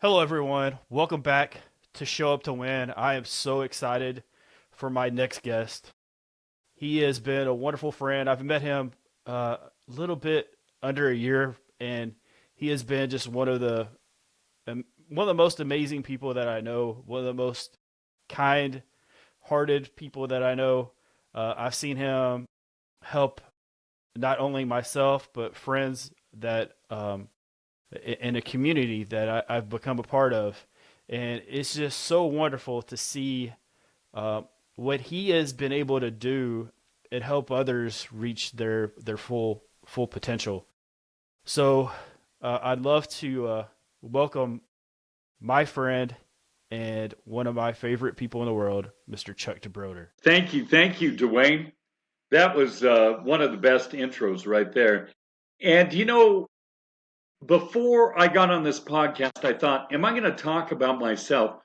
Hello, everyone. Welcome back to Show Up to Win. I am so excited for my next guest. He has been a wonderful friend. I've met him a little bit under a year, and he has been just one of the most amazing people that I know. One of the most kind-hearted people that I know. I've seen him help not only myself but friends that in a community that I've become a part of. And it's just so wonderful to see uh, what he has been able to do and help others reach their full potential. So I'd love to welcome my friend and one of my favorite people in the world, Mr. Chuck DeBroder. Thank you, Dwayne. That was one of the best intros right there. And before I got on this podcast, I thought, am I going to talk about myself?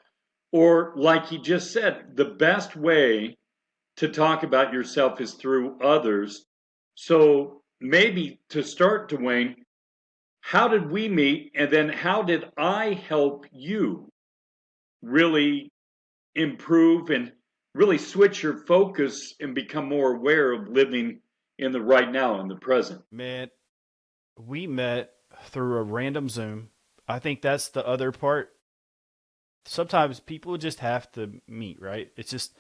Or, like you just said, the best way to talk about yourself is through others. So, maybe to start, Dwayne, how did we meet? And then, how did I help you really improve and really switch your focus and become more aware of living in the right now, in the present? Man, we met through a random Zoom. I think that's the other part. Sometimes people just have to meet, right? It's just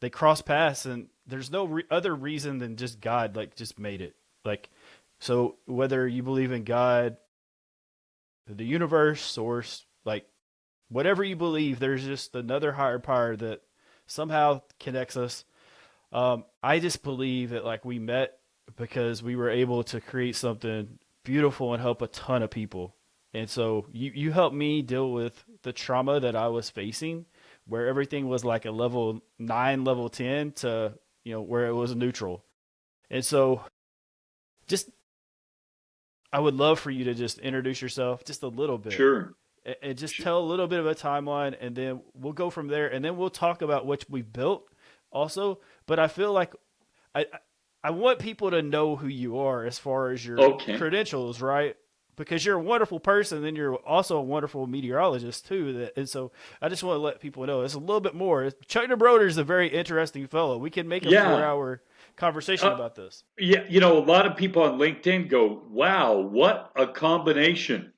they cross paths, and there's no other reason than just God like just made it. Like, so whether you believe in God, the universe, or like whatever you believe, there's just another higher power that somehow connects us. I just believe that like we met because we were able to create something beautiful and help a ton of people. And so you helped me deal with the trauma that I was facing, where everything was like a level 9, level 10 to, where it was neutral. And so just, I would love for you to just introduce yourself just a little bit Sure. and just Sure. tell a little bit of a timeline, and then we'll go from there, and then we'll talk about what we've built also. But I feel like I I want people to know who you are as far as your Okay. credentials, right? Because you're a wonderful person, and you're also a wonderful meteorologist too. And so I just want to let people know it's a little bit more. Chuck DeBroder is a very interesting fellow. We can make a four Yeah. hour conversation Uh, about this. yeah. A lot of people on LinkedIn go, wow, what a combination.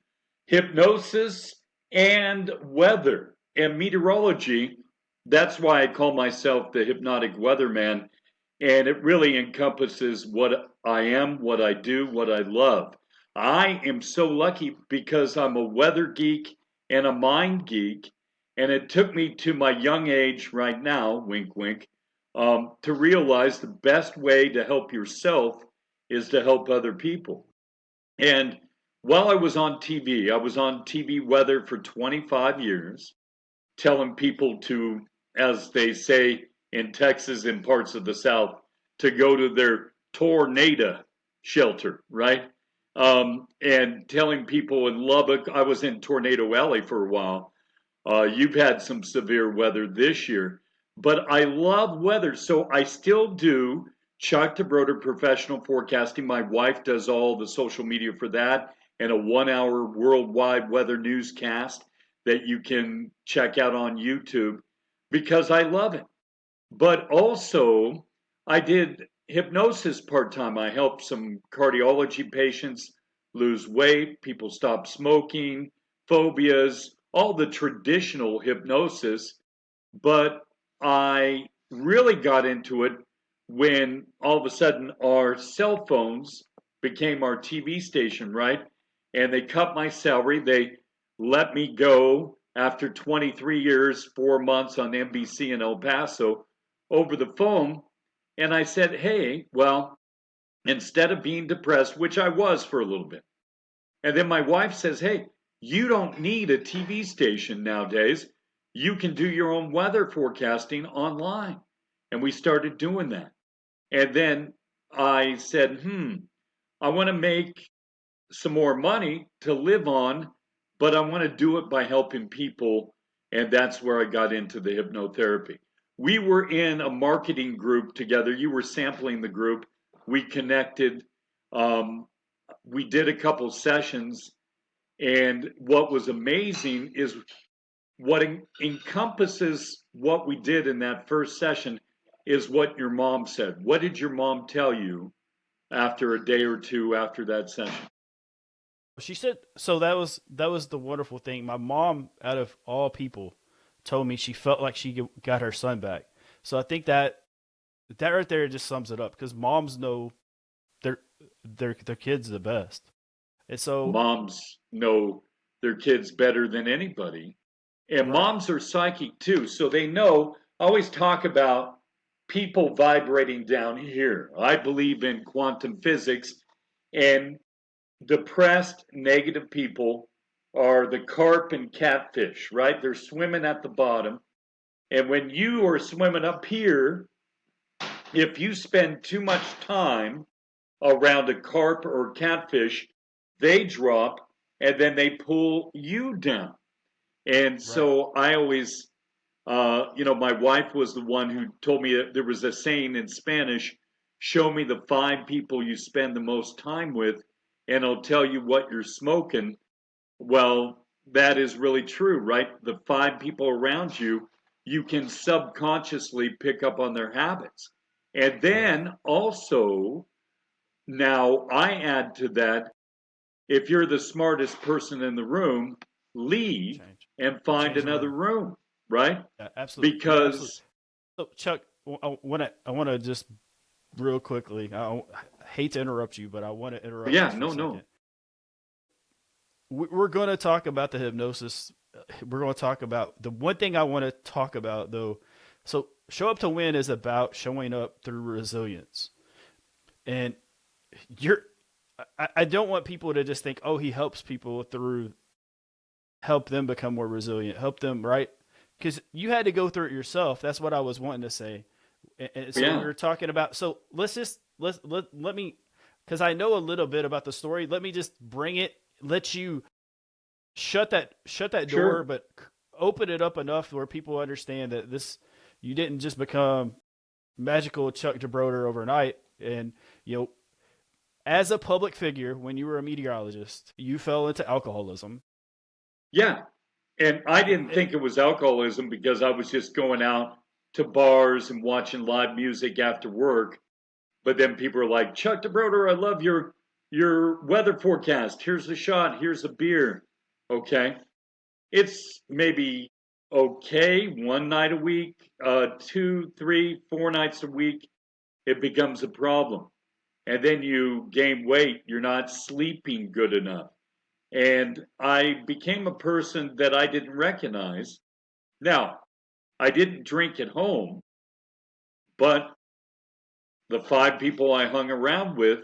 Hypnosis and weather and meteorology. That's why I call myself the hypnotic weatherman. And it really encompasses what I am, what I do, what I love. I am so lucky because I'm a weather geek and a mind geek. And it took me to my young age right now, wink, wink, to realize the best way to help yourself is to help other people. And while I was on TV weather for 25 years, telling people to, as they say in Texas and parts of the South, to go to their tornado shelter, right? And telling people in Lubbock, I was in Tornado Alley for a while. You've had some severe weather this year, but I love weather. So I still do Chuck DeBroder professional forecasting. My wife does all the social media for that and a 1 hour worldwide weather newscast that you can check out on YouTube because I love it. But also, I did hypnosis part time. I helped some cardiology patients lose weight, people stop smoking, phobias, all the traditional hypnosis. But I really got into it when all of a sudden our cell phones became our TV station, right? And they cut my salary. They let me go after 23 years, 4 months on NBC in El Paso over the phone. And I said, hey, well, instead of being depressed, which I was for a little bit, and then my wife says, hey, you don't need a TV station nowadays. You can do your own weather forecasting online. And we started doing that. And then I said, I want to make some more money to live on, but I want to do it by helping people. And that's where I got into the hypnotherapy. We were in a marketing group together. You were sampling the group. We connected. Um, we did a couple sessions, And what was amazing is what encompasses what we did in that first session is what your mom said. What did your mom tell you after a day or two after that session? She said so. That was the wonderful thing. My mom, out of all people, told me she felt like she got her son back. So I think that right there just sums it up because moms know their their kids the best, and so Moms know their kids better than anybody. And right, moms are psychic too. So they know, I always talk about people vibrating down here. I believe in quantum physics, and depressed, negative people are the carp and catfish, right? They're swimming at the bottom. And when you are swimming up here, if you spend too much time around a carp or catfish, they drop and then they pull you down. And right, so I always, my wife was the one who told me that there was a saying in Spanish: show me the 5 people you spend the most time with, and I'll tell you what you're smoking. Well, that is really true, right? The 5 people around you, you can subconsciously pick up on their habits. And right. then also, now I add to that, if you're the smartest person in the room, leave Change, and yeah, find change the another room. room, right? Yeah, absolutely, yeah, absolutely. Because, So Chuck, I want to just real quickly. Hate to interrupt you, but I want to interrupt yeah, just for a no, second. no. We're going to talk about the hypnosis. We're going to talk about the one thing I want to talk about though. So show up to win is about showing up through resilience, and you're. I don't want people to just think, oh, he helps people through help them become more resilient, help them right because you had to go through it yourself. That's what I was wanting to say. And so we Yeah, were talking about. So let's just let me because I know a little bit about the story. Let me just bring it. Let you shut that door, sure. but open it up enough where people understand that this you didn't just become magical Chuck DeBroder overnight. And you know, as a public figure, when you were a meteorologist, you fell into alcoholism. Yeah. And I didn't And think it was alcoholism because I was just going out to bars and watching live music after work. But then people are like, Chuck DeBroder, I love your weather forecast. Here's a shot. Here's a beer. Okay. It's maybe okay 1 night a week, 2, 3, 4 nights a week. It becomes a problem. And then you gain weight. You're not sleeping good enough. And I became a person that I didn't recognize. Now, I didn't drink at home, but the 5 people I hung around with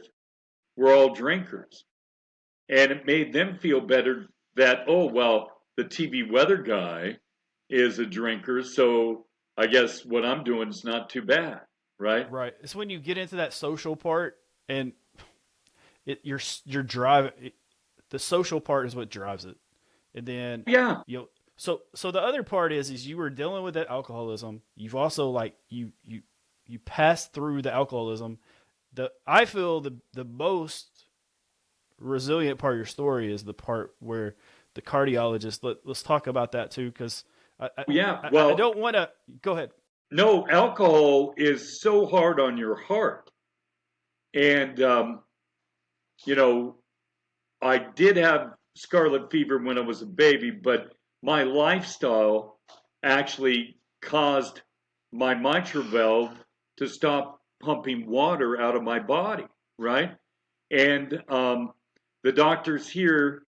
were all drinkers. And it made them feel better that, oh, well, the TV weather guy is a drinker, so I guess what I'm doing is not too bad, right? right, it's when you get into that social part and you're driving. The social part is what drives it, and then Yeah, you know. So the other part is you were dealing with that alcoholism. You've also like you passed through the alcoholism. The I feel the most resilient part of your story is the part where the cardiologist. Let's talk about that too, because I, I yeah. I Well, don't want to go ahead. no, alcohol is so hard on your heart. And, you know, I did have scarlet fever when I was a baby, but my lifestyle actually caused my mitral valve to stop pumping water out of my body, right? And the doctors here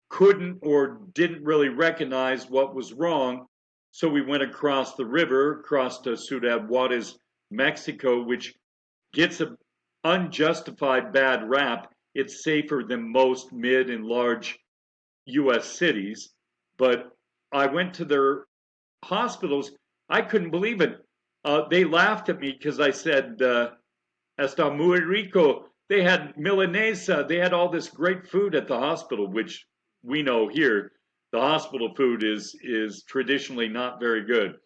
couldn't or didn't really recognize what was wrong. So we went across the river, across to Ciudad Juarez, Mexico, which gets an unjustified bad rap. It's safer than most mid and large US cities. But I went to their hospitals. I couldn't believe it. They laughed at me because I said, Está muy rico. They had Milanesa. They had all this great food at the hospital, which we know here. The hospital food is traditionally not very good, No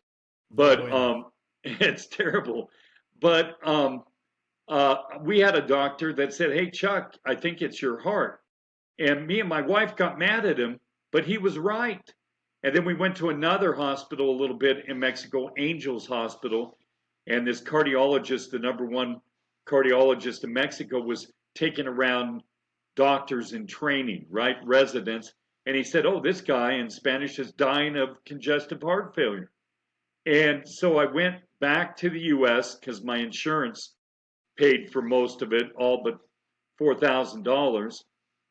but bueno. it's terrible. But we had a doctor that said, "Hey Chuck, I think it's your heart." And me and my wife got mad at him But he was right. And then we went to another hospital a little bit in Mexico, Angels Hospital. And this cardiologist, the number one cardiologist in Mexico, was taking around doctors in training, right? Residents. And he said, oh, this guy in Spanish is dying of congestive heart failure. And so I went back to the US because my insurance paid for most of it, all but $4,000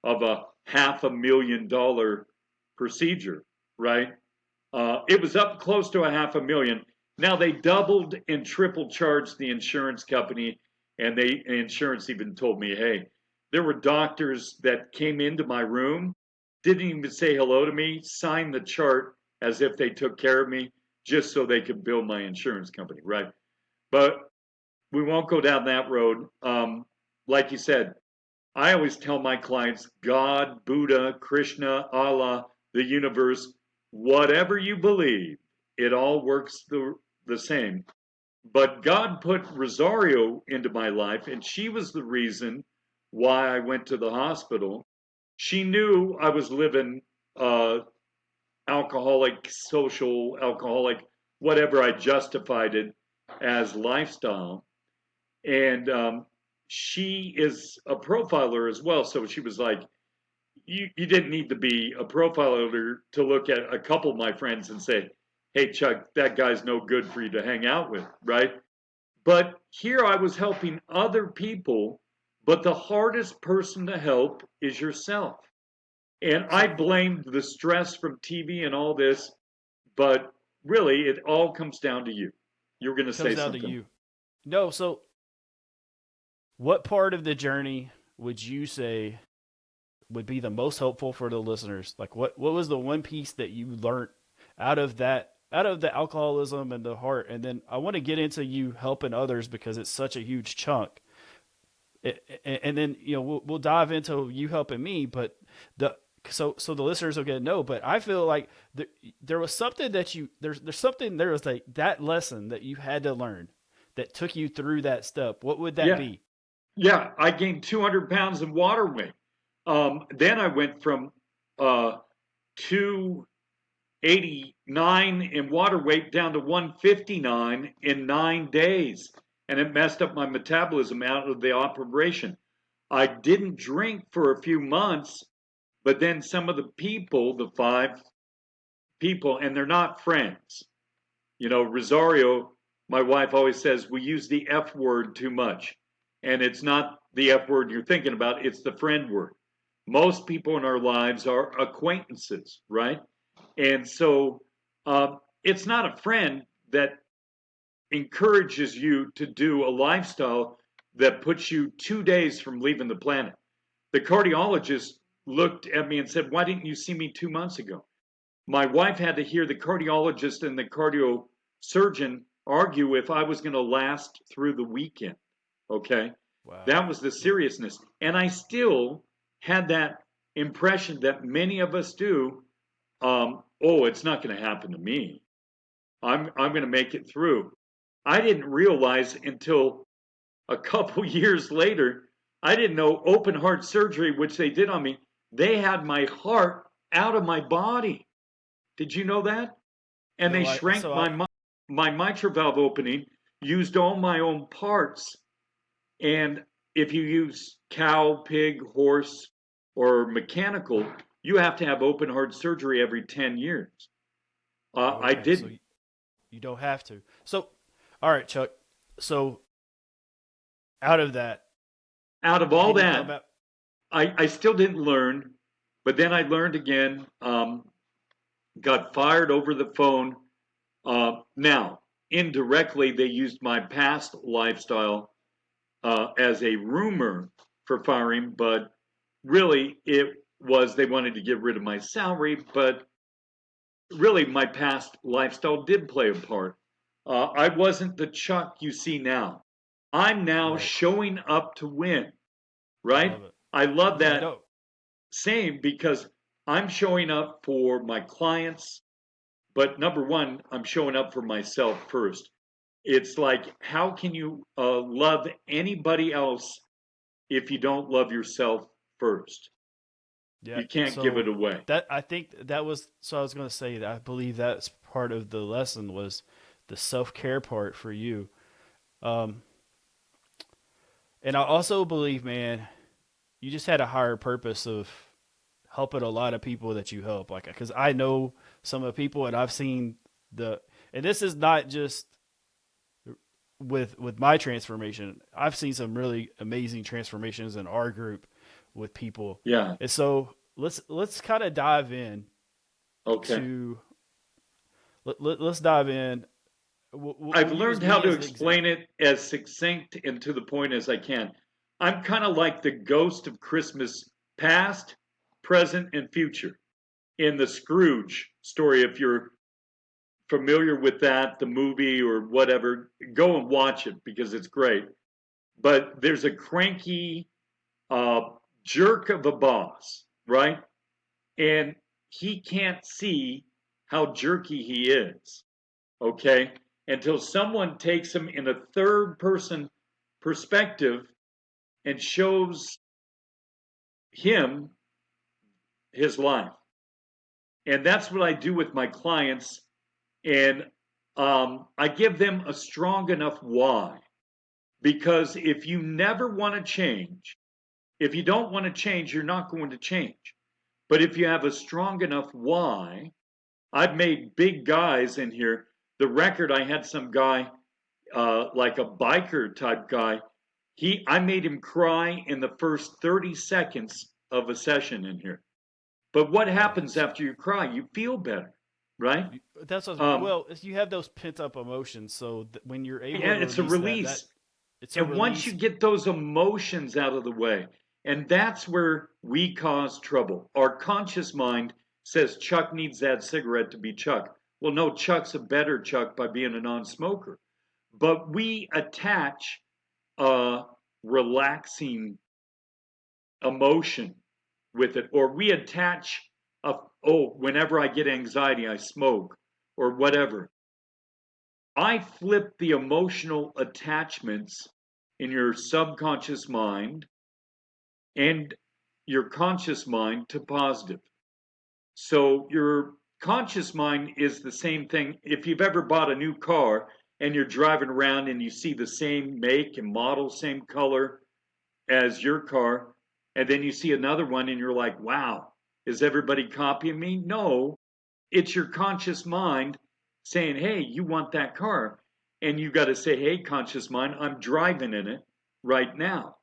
of a $500,000 procedure, right? It was up close to $500,000. Now they doubled and triple charged the insurance company, and the insurance even told me, hey, there were doctors that came into my room, didn't even say hello to me, signed the chart as if they took care of me just so they could bill my insurance company, right? But we won't go down that road. Like you said, I always tell my clients, God, Buddha, Krishna, Allah, the universe, whatever you believe, it all works the same. But God put Rosario into my life, and she was the reason why I went to the hospital. She knew I was living alcoholic, social alcoholic, whatever I justified it as lifestyle. And she is a profiler as well. So she was like, you didn't need to be a profiler to look at a couple of my friends and say, hey, Chuck, that guy's no good for you to hang out with, right? But here I was helping other people, but the hardest person to help is yourself. And I blamed the stress from TV and all this, but really it all comes down to you. You were going to say Comes down something. to you. No, so what part of the journey would you say would be the most helpful for the listeners? Like what was the one piece that you learned out of the alcoholism and the heart? And then I want to get into you helping others because it's such a huge chunk. And then we'll dive into you helping me, but so the listeners will get to know. But I feel like there was something that there was like that lesson that you had to learn that took you through that step. What would that Yeah. be? Yeah, I gained 200 pounds of water weight. Then I went from 289 in water weight down to 159 in 9 days. And it messed up my metabolism out of the operation. I didn't drink for a few months, but then some of the people, the 5 people, and they're not friends. Rosario, my wife always says, we use the F word too much. And it's not the F word you're thinking about, it's the friend word. Most people in our lives are acquaintances, right? And so it's not a friend that encourages you to do a lifestyle that puts you 2 days from leaving the planet. The cardiologist looked at me and said, why didn't you see me 2 months ago? My wife had to hear the cardiologist and the cardio surgeon argue if I was going to last through the weekend. Okay. Wow. That was the Yeah. seriousness. And I still had that impression that many of us do. Oh, it's not going to happen to me. I'm going to make it through. I didn't realize until a couple years later, I didn't know open heart surgery, which they did on me, they had my heart out of my body. Did you know that? And they No, I shrank so I my mitral valve opening, used all my own parts. And if you use cow, pig, horse, or mechanical, you have to have open heart surgery every 10 years. I okay. So didn't. you don't have to. So all right, Chuck. So out of that, Out of how all did you come that, out? I still didn't learn, but then I learned again, got fired over the phone. Now, indirectly, they used my past lifestyle as a rumor for firing, but really it was they wanted to get rid of my salary, but really my past lifestyle did play a part. I wasn't the Chuck you see now. I'm now Right. showing up to win, I right? love it. I love Yeah, that no. saying because I'm showing up for my clients, but number one, I'm showing up for myself first. It's like, how can you love anybody else if you don't love yourself first? Yeah. You can't give it So away. that I think that was so I was going to say that I believe that's part of the lesson was the self-care part for you. Um and I also believe, man, you just had a higher purpose of helping a lot of people that you help, like, because I know some of the people and I've seen the, and this is not just with my transformation. I've seen some really amazing transformations in our group with people. Yeah. And so let's kind of dive in Okay. to let's dive in. I've We'll use learned how me to as the explain example. it as succinct and to the point as I can. I'm kind of like the ghost of Christmas past, present, and future in the Scrooge story. If you're familiar with that, the movie or whatever, go and watch it because it's great. But there's a cranky uh, jerk of a boss, right? And he can't see how jerky he is, okay? Until someone takes him in a third person perspective and shows him his life. And that's what I do with my clients. And I give them a strong enough why. Because if you never want to change, if you don't want to change, you're not going to change. But if you have a strong enough why, I've made big guys in here. The record, I had some guy, like a biker type guy. I made him cry in the first 30 seconds of a session in here. But what Yeah. happens after you cry? You feel better, right? That's what, Um, well, you have those pent up emotions. So when you're able to and it's a release that, release. it's a And once you release. get those emotions out of the way, and that's where we cause trouble. Our conscious mind says Chuck needs that cigarette to be Chuck. Well, no, Chuck's a better Chuck by being a non smoker. But we attach a relaxing emotion with it, or we attach whenever I get anxiety, I smoke, or whatever. I flip the emotional attachments in your subconscious mind and your conscious mind to positive. So your conscious mind is the same thing. If you've ever bought a new car and you're driving around and you see the same make and model, same color as your car, and then you see another one and you're like, wow, is everybody copying me? No, it's your conscious mind saying, hey, you want that car. And you got to say, hey, conscious mind, I'm driving in it right now.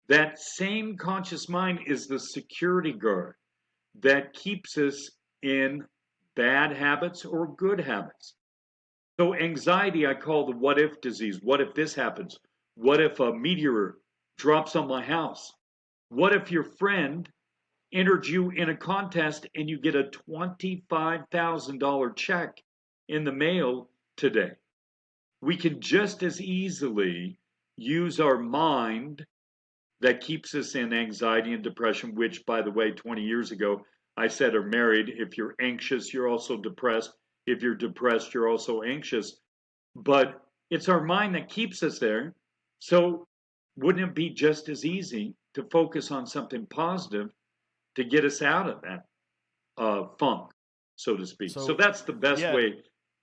That same conscious mind is the security guard that keeps us in bad habits or good habits. So, anxiety, I call the what if disease. What if this happens? What if a meteor drops on my house? What if your friend entered you in a contest and you get a $25,000 check in the mail today? We can just as easily use our mind that keeps us in anxiety and depression, which, by the way, 20 years ago, I said are married. If you're anxious, you're also depressed. If you're depressed, you're also anxious. But it's our mind that keeps us there. So, wouldn't it be just as easy to focus on something positive to get us out of that funk, so to speak? So, So that's the best yeah, way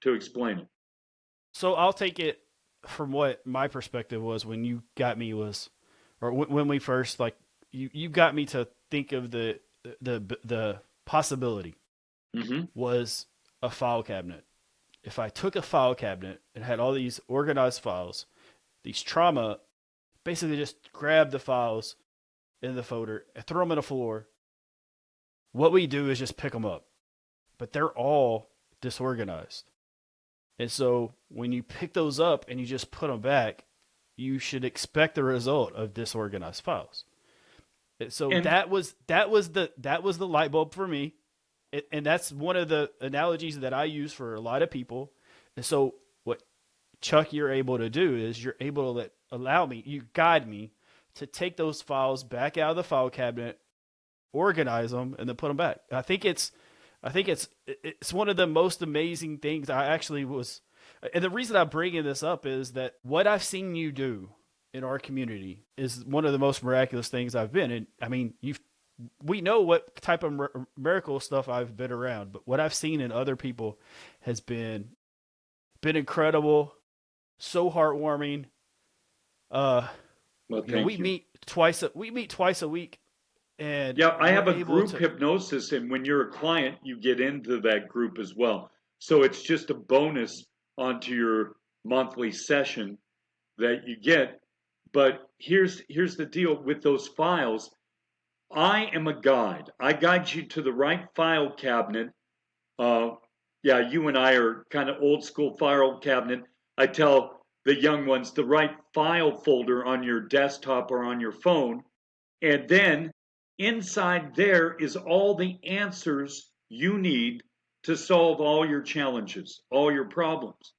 to explain it. so I'll take it from what my perspective was when you got me was, or when we first, like, you got me to think of the possibility Hmm. was a file cabinet. If I took a file cabinet and had all these organized files, these trauma, basically just grab the files in the folder and throw them on the floor. What we do is just pick them up, but they're all disorganized. And so when you pick those up and you just put them back, you should expect the result of disorganized files. And so And that was the light bulb for me. And that's one of the analogies that I use for a lot of people. And so what Chuck you're able to do is you're able to you guide me to take those files back out of the file cabinet, organize them, and then put them back. I think it's one of the most amazing things I actually was. And the reason I'm bringing this up is that what I've seen you do in our community is one of the most miraculous things I've been. And I mean, we know what type of miracle stuff I've been around, but what I've seen in other people has been incredible, so heartwarming. Uh, Well, you know, thank you. we meet twice a week, and Yeah, I we're have a able group to. hypnosis, and when you're a client, you get into that group as well. So it's just a bonus onto your monthly session that you get. But here's the deal with those files. I am a guide. I guide you to the right file cabinet. Uh, yeah, you and I are kind of old school file cabinet. I tell the young ones the right file folder on your desktop or on your phone. And then inside there is all the answers you need to solve all your challenges, all your problems.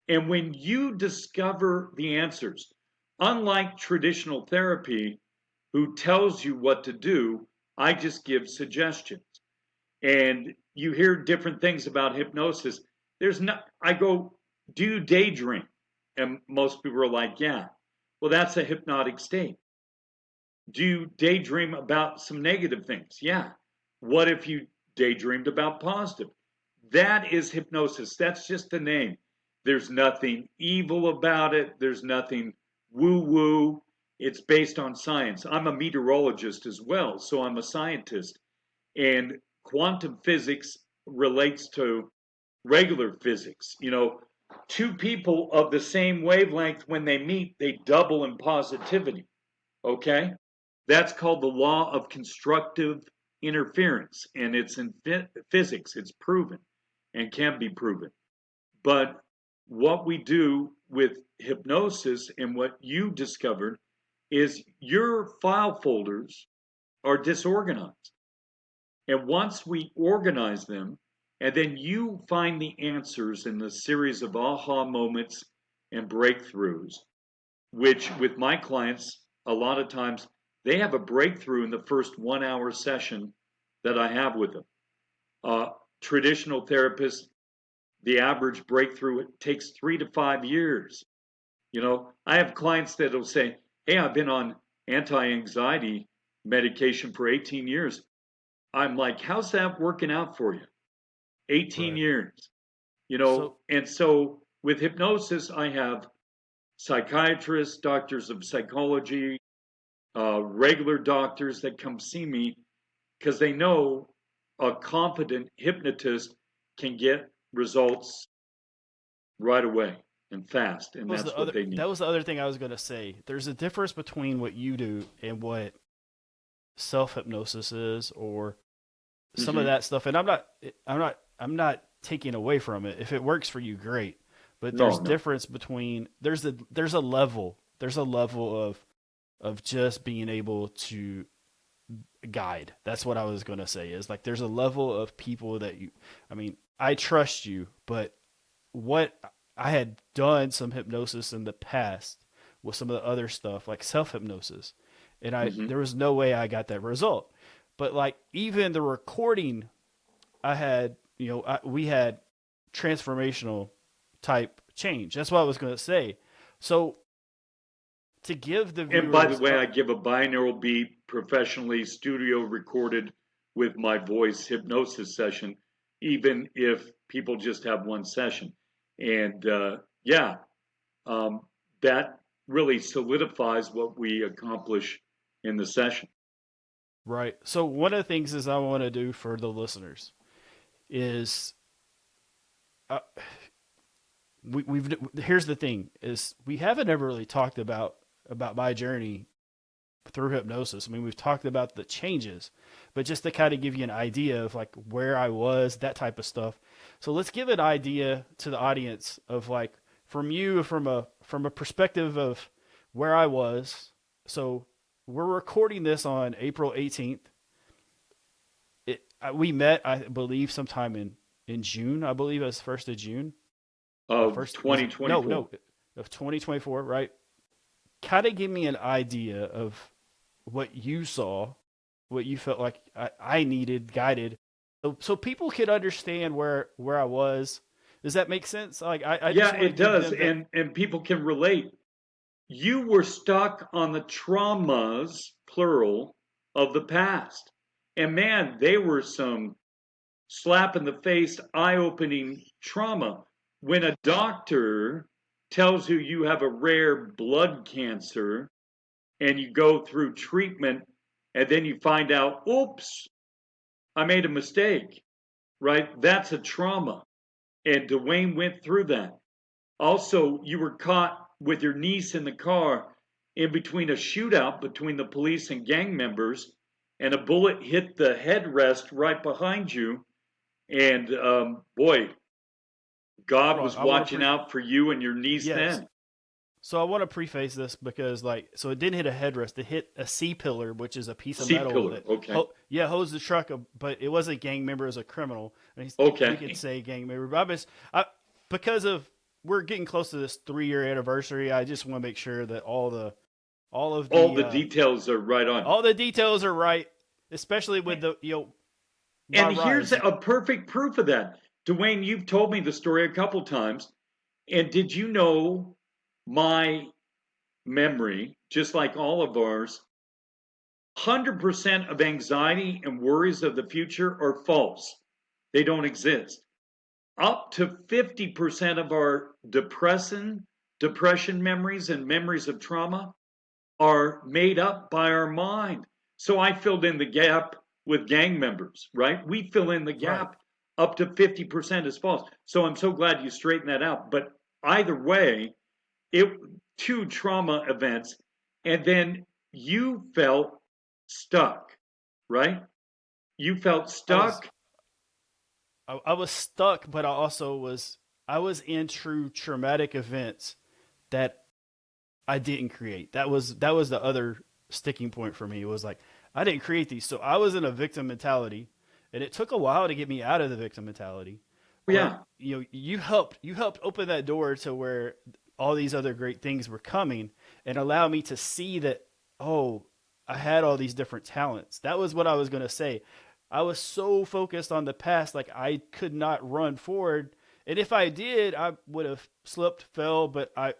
And when you discover the answers, unlike traditional therapy, who tells you what to do, I just give suggestions. And you hear different things about hypnosis. There's not, I go, do you daydream? And most people are like, yeah. Well, that's a hypnotic state. Do you daydream about some negative things? Yeah. What if you daydreamed about positive? That is hypnosis. That's just the name. There's nothing evil about it. There's nothing woo woo. It's based on science. I'm a meteorologist as well, so I'm a scientist. And quantum physics relates to regular physics. You know, two people of the same wavelength, when they meet, they double in positivity. Okay? That's called the law of constructive interference, and it's in physics. It's proven and can be proven. But what we do with hypnosis and what you discovered is your file folders are disorganized. And once we organize them, and then you find the answers in the series of aha moments and breakthroughs, which with my clients, a lot of times they have a breakthrough in the first 1 hour session that I have with them. Traditional therapists, the average breakthrough it takes 3 to 5 years. You know, I have clients that will say, "Hey, I've been on anti-anxiety medication for 18 years." I'm like, "How's that working out for you?" 18 Right. years. You So know, and so with hypnosis, I have psychiatrists, doctors of psychology, regular doctors that come see me because they know a competent hypnotist can get results right away and fast, and that's what they need. that was the other thing I was going to say. There's a difference between what you do and what self hypnosis is, or some of Hmm. that stuff. And I'm not taking away from it. If it works for you, great. But No, there's no. difference between there's a level of just being able to guide. That's what I was going to say, is like there's a level of people that you, I mean, I trust you, but what I had done some hypnosis in the past with some of the other stuff like self hypnosis, and I Hmm. there was no way I got that result. But like even the recording, I had, we had transformational type change. That's what I was going to say. So to give the And by the viewers, way, I give a binaural beat professionally studio recorded with my voice hypnosis session, even if people just have one session. And yeah, um, that really solidifies what we accomplish in the session. right? So one of the things is I want to do for the listeners is uh, we've here's the thing is we haven't ever really talked about my journey through hypnosis. I mean, we've talked about the changes, but just to kind of give you an idea of like where I was, that type of stuff. So let's give an idea to the audience of like from you from a perspective of where I was. So we're recording this on April 18th. We met, I believe, sometime in June. I believe it was 1st of June. Of First was it? No, 2024. no, of 2024, right? Kind of give me an idea of what you saw, what you felt like I needed guided, so people could understand where I was. Does that make sense? Like I just Yeah, want to it give does. them the And people can relate. You were stuck on the traumas, plural, of the past. And man, they were some slap in the face, eye opening trauma. When a doctor tells you have a rare blood cancer and you go through treatment and then you find out, oops, I made a mistake, right? That's a trauma. And Dwayne went through that. Also, you were caught with your niece in the car in between a shootout between the police and gang members, and a bullet hit the headrest right behind you. And boy, God Hold was on, I want to watching out for you and your niece yes. then. So I want to preface this because, like, so it didn't hit a headrest. It hit a C pillar, which is a piece of C metal pillar. that, Okay. hosed the truck. But it wasn't a gang member; it was a criminal. And we could Okay. say gang member, but because of we're getting close to this 3 year anniversary, I just want to make sure that all of All the the details are right on. all the details are right, especially with the my And here's rise. a perfect proof of that. Dwayne, you've told me the story a couple times. And did you know my memory, just like all of ours, 100% of anxiety and worries of the future are false. They don't exist. Up to 50% of our depression memories and memories of trauma are made up by our mind. So I filled in the gap with gang members, right? We fill in the Right. gap. Up to 50% is false. So I'm so glad you straightened that out. But either way, it two trauma events, and then you felt stuck, right? You felt I was stuck. I was stuck, but I was in true traumatic events that I didn't create. That was the other sticking point for me. It was like I didn't create these. So I was in a victim mentality, and it took a while to get me out of the victim mentality. But Yeah. you helped open that door to where all these other great things were coming and allow me to see that, oh, I had all these different talents. That was what I was going to say. I was so focused on the past, like I could not run forward. And if I did, I would have slipped, fell, but I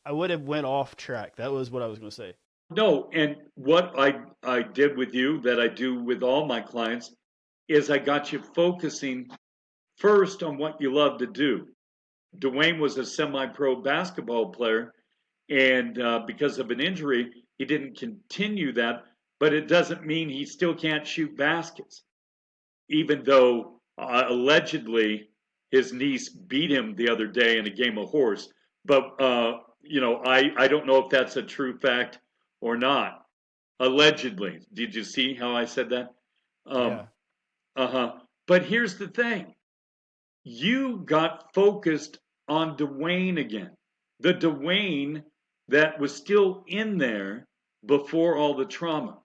would have went off track. That was what I was going to say. No, and what I did with you that I do with all my clients is I got you focusing first on what you love to do. Dwayne was a semi-pro basketball player, and because of an injury, he didn't continue that. But it doesn't mean he still can't shoot baskets, even though allegedly his niece beat him the other day in a game of horse. But I don't know if that's a true fact or not. Allegedly, did you see how I said that? Um, Yeah. uh-huh. But here's the thing: you got focused on Dwayne again, the Dwayne that was still in there before all the trauma.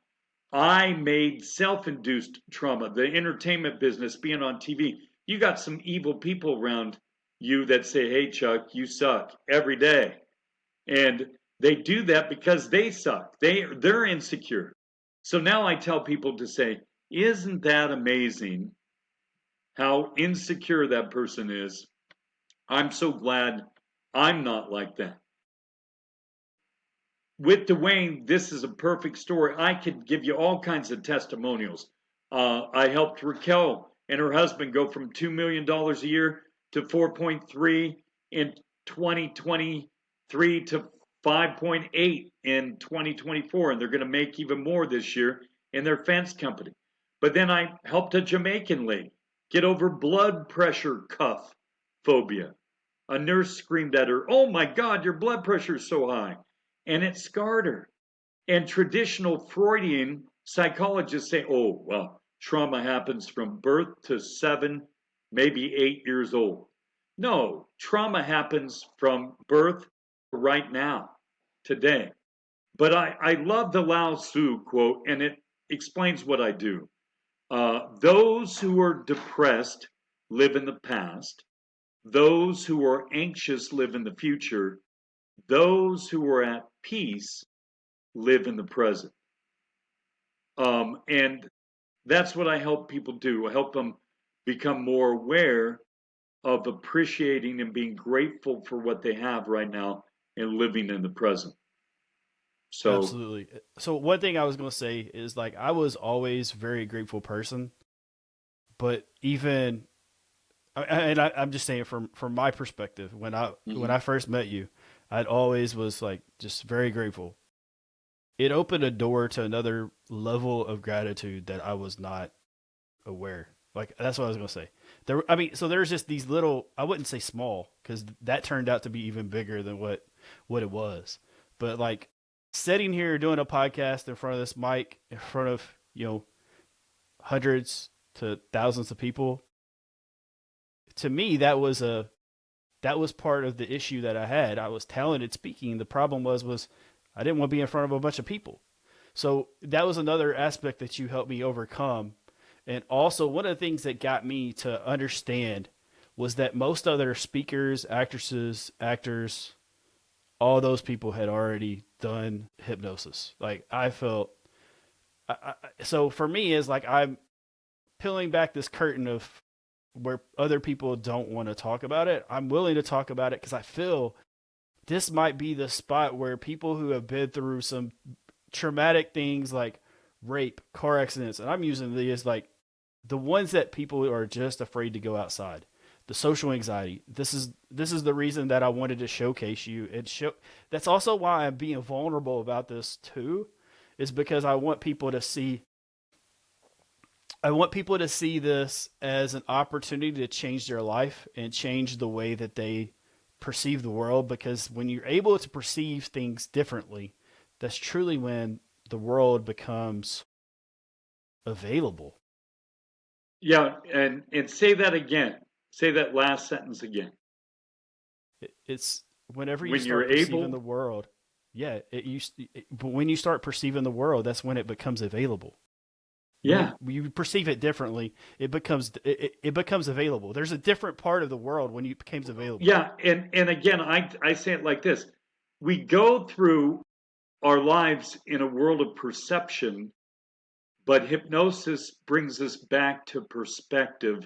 I made self induced trauma, the entertainment business, being on TV. You got some evil people around you that say, hey, Chuck, you suck every day. And they do that because they suck. They're insecure. So now I tell people to say, isn't that amazing how insecure that person is? I'm so glad I'm not like that. With Dwayne, this is a perfect story. I could give you all kinds of testimonials. I helped Raquel and her husband go from $2 million dollars a year to 4.3 in 2023 to 5.8 in 2024. And they're going to make even more this year in their fence company. But then I helped a Jamaican lady get over blood pressure cuff phobia. A nurse screamed at her, oh my God, your blood pressure is so high. And it scarred her. And traditional Freudian psychologists say, oh, well, trauma happens from birth to 7, maybe 8 years old. No, trauma happens from birth to right now, today. But I love the Lao Tzu quote, and it explains what I do. Those who are depressed live in the past. Those who are anxious live in the future. Those who are at peace live in the present. And that's what I help people do. I help them become more aware of appreciating and being grateful for what they have right now and living in the present. So, Absolutely. So one thing I was going to say is like I was always a very grateful person, but even I'm just saying from my perspective when mhm. I first met you, I'd always was like just very grateful. It opened a door to another level of gratitude that I was not aware. Like that's what I was gonna say. I mean, so there's just these little. I wouldn't say small because that turned out to be even bigger than what it was. But like sitting here doing a podcast in front of this mic, in front of hundreds to thousands of people, to me that was part of the issue that I had. I was talented speaking. The problem was I didn't want to be in front of a bunch of people. So that was another aspect that you helped me overcome. And also, one of the things that got me to understand was that most other speakers, actresses, actors, all those people had already done hypnosis. Like I felt, so for me, is like I'm peeling back this curtain of where other people don't want to talk about it. I'm willing to talk about it because I feel this might be the spot where people who have been through some traumatic things like rape, car accidents, and I'm using these like the ones that people are just afraid to go outside. The social anxiety. This is the reason that I wanted to showcase you and show. That's also why I'm being vulnerable about this too, is because I want people to see this as an opportunity to change their life and change the way that they perceive the world. Because when you're able to perceive things differently, that's truly when the world becomes available. Yeah, and say that again. Say that last sentence again. It's whenever you When you're start perceiving the able, world, yeah, but when you start perceiving the world, that's when it becomes available. yeah, When you perceive it differently, it becomes available. There's a different part of the world when it becomes available. yeah, and again, I say it like this: we go through our lives in a world of perception, but hypnosis brings us back to perspective,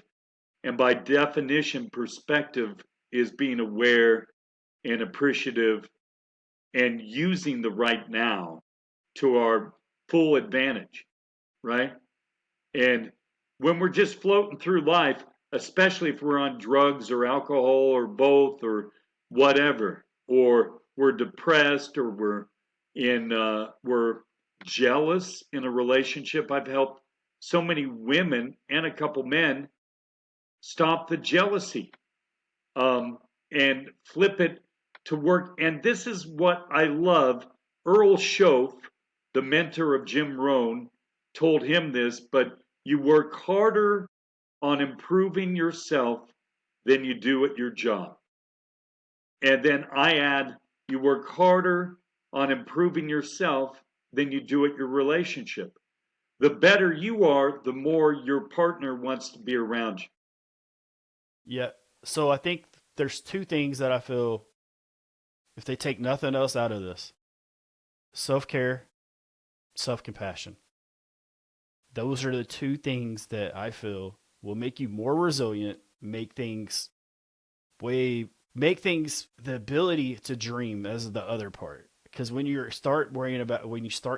and by definition, perspective is being aware and appreciative and using the right now to our full advantage, right? And when we're just floating through life, especially if we're on drugs or alcohol or both or whatever, or we're depressed or we're jealous in a relationship. I've helped so many women and a couple men stop the jealousy, um, and flip it to work. And this is what I love. Earl Schoaf, the mentor of Jim Rohn, told him this, but you work harder on improving yourself than you do at your job. And then I add, you work harder on improving yourself than you do at your relationship. The better you are, the more your partner wants to be around you. Yeah. So I think there's two things that I feel if they take nothing else out of this: self care, self compassion. Those are the two things that I feel will make you more resilient, make things the ability to dream as the other part. Because when you start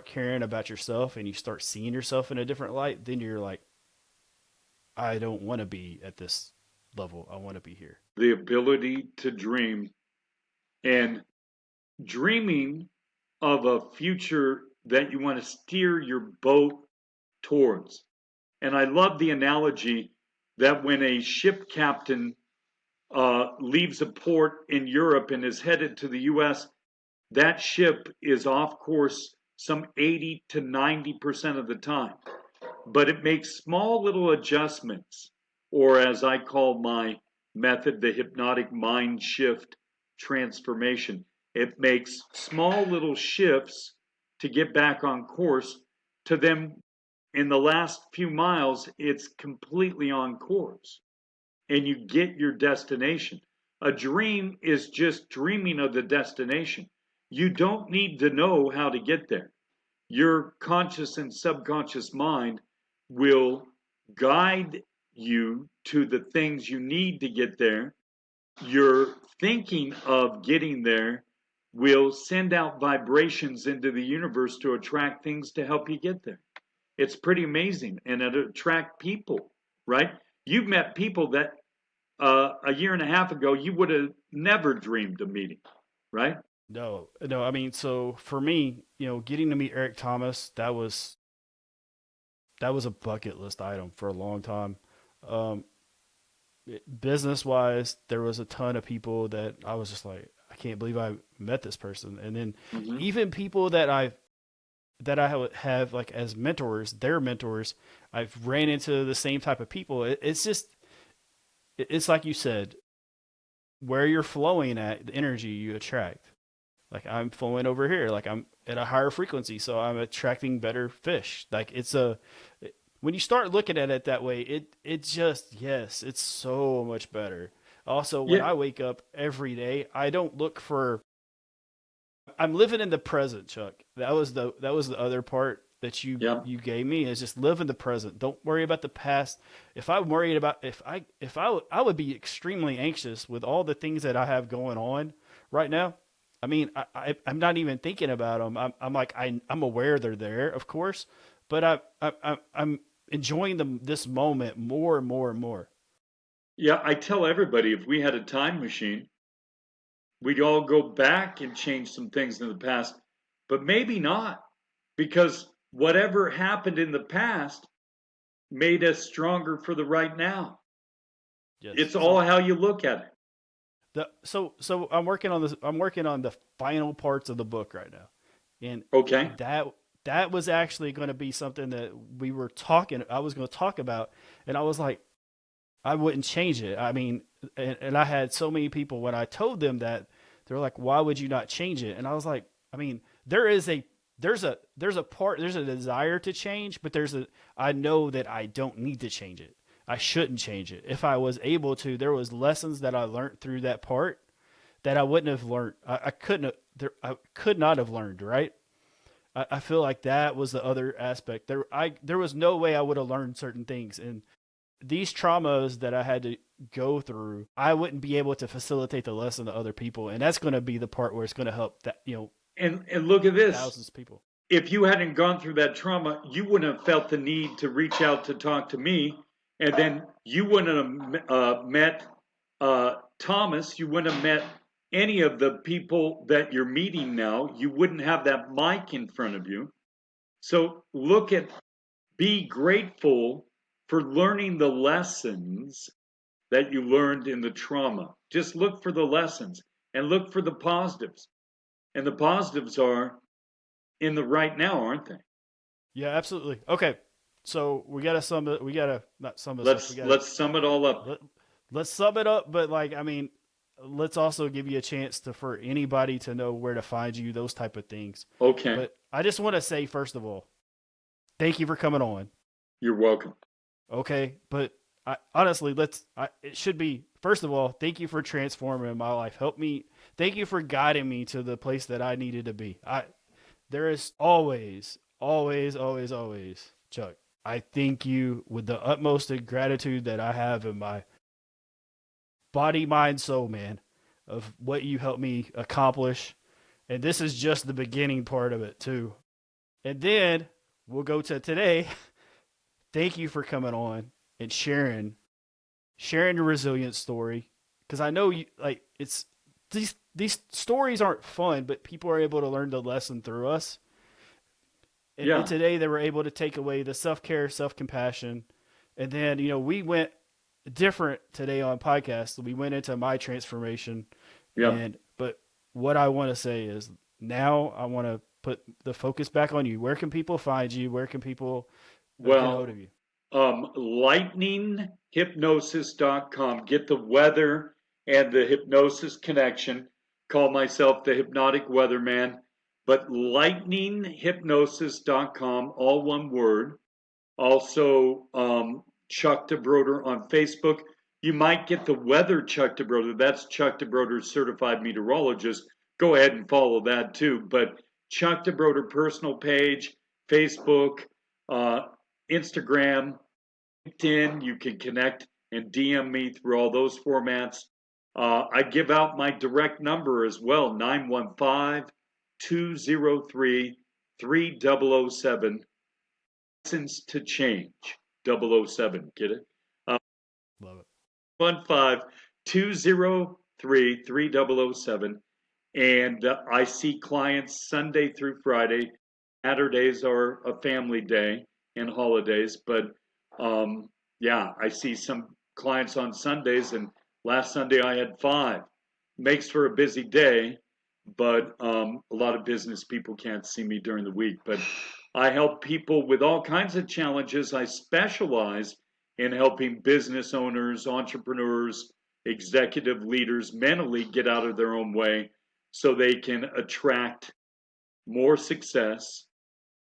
caring about yourself and you start seeing yourself in a different light, then you're like, I don't want to be at this level. I want to be here. The ability to dream and dreaming of a future that you want to steer your boat towards. And I love the analogy that when a ship captain leaves a port in Europe and is headed to the US, that ship is off course some 80 to 90% of the time. But it makes small little adjustments, or as I call my method, the hypnotic mind shift transformation. It makes small little shifts to get back on course to them. In the last few miles, it's completely on course and you get your destination. A dream is just dreaming of the destination. You don't need to know how to get there. Your conscious and subconscious mind will guide you to the things you need to get there. You're thinking of getting there, will send out vibrations into the universe to attract things to help you get there. It's pretty amazing, and it attract people, right? You've met people that a year and a half ago you would have never dreamed of meeting, right? No, no. I mean, so for me, getting to meet Eric Thomas, that was a bucket list item for a long time. Um, Business wise, there was a ton of people that I was just like, I can't believe I met this person. And then Mm-hmm. even people that I have like as mentors, their mentors, I've ran into the same type of people. It's just, it's like you said, where you're flowing at, the energy you attract. Like I'm flowing over here, like I'm at a higher frequency, so I'm attracting better fish. Like when you start looking at it that way, it just, yes, it's so much better. Also, when Yeah, I wake up every day, I don't look for. I'm living in the present, Chuck. That was the other part that you yeah, you gave me is just live in the present. Don't worry about the past. If I'm worried about if I would be extremely anxious with all the things that I have going on right now. I mean, I'm not even thinking about them. I'm like I'm aware they're there, of course, but I'm enjoying this moment more and more and more. yeah. I tell everybody if we had a time machine, we'd all go back and change some things in the past, but maybe not, because whatever happened in the past made us stronger for the right now. Yes. It's all So how you look at it. so I'm working on this. I'm working on the final parts of the book right now, and Okay. that that was actually going to be something that we were talking. I was going to talk about, and I was like, I wouldn't change it. I mean, and I had so many people when I told them that they're like, why would you not change it? And I was like, I mean, there's a desire to change, but I know that I don't need to change it. I shouldn't change it. If I was able to, there was lessons that I learned through that part that I wouldn't have learned. I couldn't have, I could not have learned, right? I feel like that was the other aspect. There was no way I would have learned certain things, and these traumas that I had to go through, I wouldn't be able to facilitate the lesson to other people, and that's going to be the part where it's going to help that And look at this. thousands of people. If you hadn't gone through that trauma, you wouldn't have felt the need to reach out to talk to me, and then you wouldn't have met Thomas. You wouldn't have met any of the people that you're meeting now. You wouldn't have that mic in front of you. So be grateful for learning the lessons that you learned in the trauma. Just look for the lessons and look for the positives. And the positives are in the right now, aren't they? Yeah, absolutely. Okay, so we got to sum it. We got to not sum this up. We got to Let's sum it all up. let, let's sum it up. But like, I mean, let's also give you a chance to for anybody to know where to find you, those type of things. Okay, But I just want to say first of all, thank you for coming on. you're welcome. Okay, but honestly, it should be first of all, thank you for transforming my life. Help me. Thank you for guiding me to the place that I needed to be. There is always, always, always, always, Chuck. I thank you with the utmost of gratitude that I have in my body, mind, soul, man, of what you helped me accomplish. And this is just the beginning part of it too. And then we'll go to today. Thank you for coming on and sharing your resilience story, because I know you like it's these stories aren't fun, but people are able to learn the lesson through us. And Yeah, today they were able to take away the self-care, self-compassion. And then we went different today on podcast. We went into my transformation, yeah. and but what I want to say is now I want to put the focus back on you. Where can people find you? Where can people get a hold Well, of you? lightninghypnosis.com. Get the weather and the hypnosis connection. Call myself the Hypnotic Weatherman, but lightninghypnosis.com, all one word. Also, Chuck DeBroder on Facebook. You might get the weather Chuck DeBroder. That's Chuck DeBroder, certified meteorologist. Go ahead and follow that too. But Chuck DeBroder personal page, Facebook, uh, Instagram, LinkedIn. You can connect and DM me through all those formats. I give out my direct number as well, 915-203-3007. License to change, 007. Get it? Love it. 915-203-3007. And I see clients Sunday through Friday. Saturdays are a family day and holidays, but yeah, I see some clients on Sundays, and last Sunday I had 5. Makes for a busy day, but a lot of business people can't see me during the week. But I help people with all kinds of challenges. I specialize in helping business owners, entrepreneurs, executive leaders mentally get out of their own way so they can attract more success,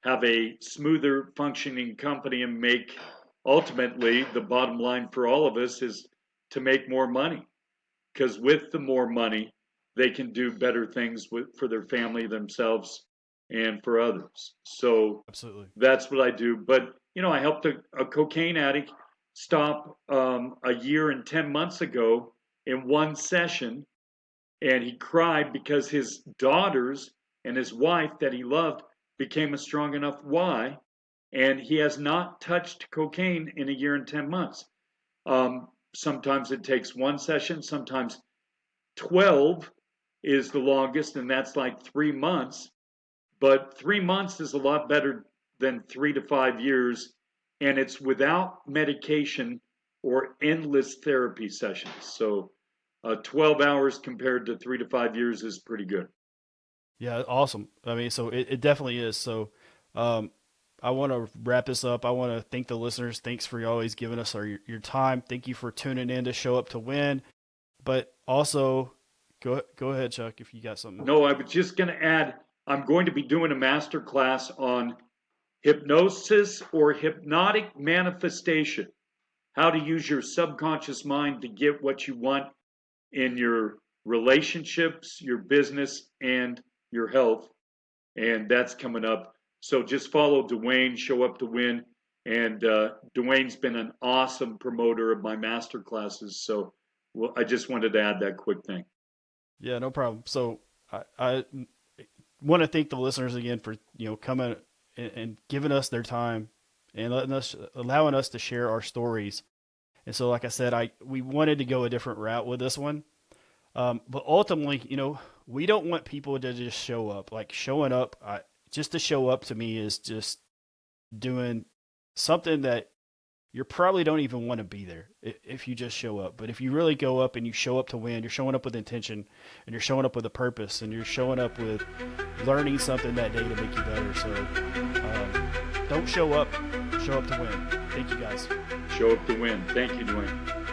have a smoother functioning company, and make, ultimately, the bottom line for all of us is to make more money. Because with the more money, they can do better things for their family, themselves, and for others. So Absolutely. that's what I do. But, I helped a cocaine addict stop a year and 10 months ago in one session. And he cried because his daughters and his wife that he loved became a strong enough why. And he has not touched cocaine in a year and 10 months. Sometimes it takes one session, sometimes 12 is the longest, and that's like 3 months. But 3 months is a lot better than 3 to 5 years, and it's without medication or endless therapy sessions. So 12 hours compared to 3 to 5 years is pretty good. Yeah, awesome. I mean, so it definitely is. So I want to wrap this up. I want to thank the listeners. Thanks for always giving us your time. Thank you for tuning in to Show Up to Win. But also, go ahead, Chuck, if you got something. No, I was just going to add, I'm going to be doing a master class on hypnosis or hypnotic manifestation, how to use your subconscious mind to get what you want in your relationships, your business, and your health. And that's coming up. So just follow Dwayne, Show Up to Win. And Dwayne's been an awesome promoter of my master classes. So I just wanted to add that quick thing. Yeah, no problem. So I want to thank the listeners again for coming and giving us their time and allowing us to share our stories. And so, like I said, we wanted to go a different route with this one, but ultimately, we don't want people to just show up. Like showing up, just to show up to me is just doing something that you probably don't even want to be there if you just show up. But if you really go up and you show up to win, you're showing up with intention, and you're showing up with a purpose, and you're showing up with learning something that day to make you better. So don't show up to win. Thank you, guys. Show up to win. Thank you, Dwayne.